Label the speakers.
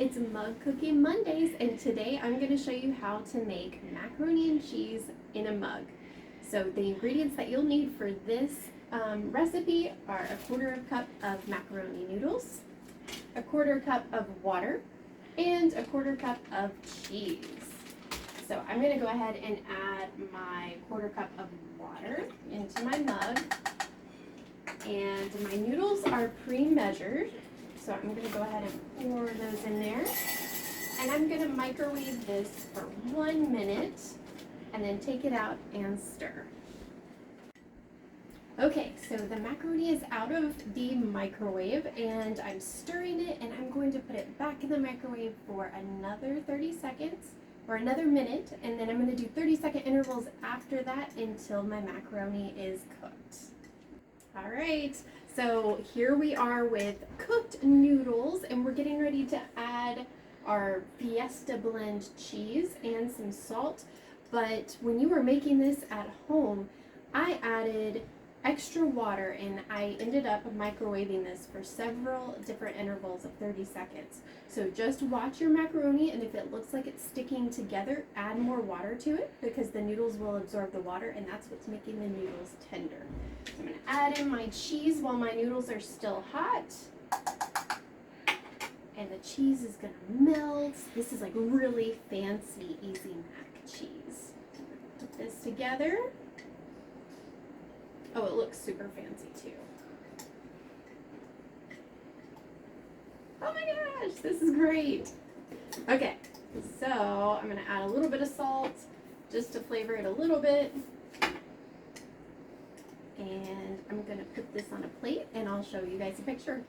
Speaker 1: It's Mug Cooking Mondays, and today I'm going to show you how to make macaroni and cheese in a mug. So the ingredients that you'll need for this recipe are a 1/4 cup of macaroni noodles, a 1/4 cup of water, and a 1/4 cup of cheese. So I'm going to go ahead and add my 1/4 cup of water into my mug, and my noodles are pre-measured. So I'm going to go ahead and pour those in there, and I'm going to microwave this for 1 minute and then take it out and stir. Okay, so the macaroni is out of the microwave and I'm stirring it, and I'm going to put it back in the microwave for another 30 seconds or another minute, and then I'm going to do 30-second intervals after that until my macaroni is cooked. All right, so here we are with cooked noodles, and we're getting ready to add our Fiesta blend cheese and some salt. But when you were making this at home, I added extra water, and I ended up microwaving this for several different intervals of 30 seconds. So just watch your macaroni, and if it looks like it's sticking together, add more water to it because the noodles will absorb the water, and that's what's making the noodles tender. So I'm going to add in my cheese while my noodles are still hot. And the cheese is going to melt. This is like really fancy, easy mac cheese. Put this together. Oh, it looks super fancy too. Oh my gosh, this is great. Okay, so I'm gonna add a little bit of salt just to flavor it a little bit. And I'm gonna put this on a plate and I'll show you guys a picture.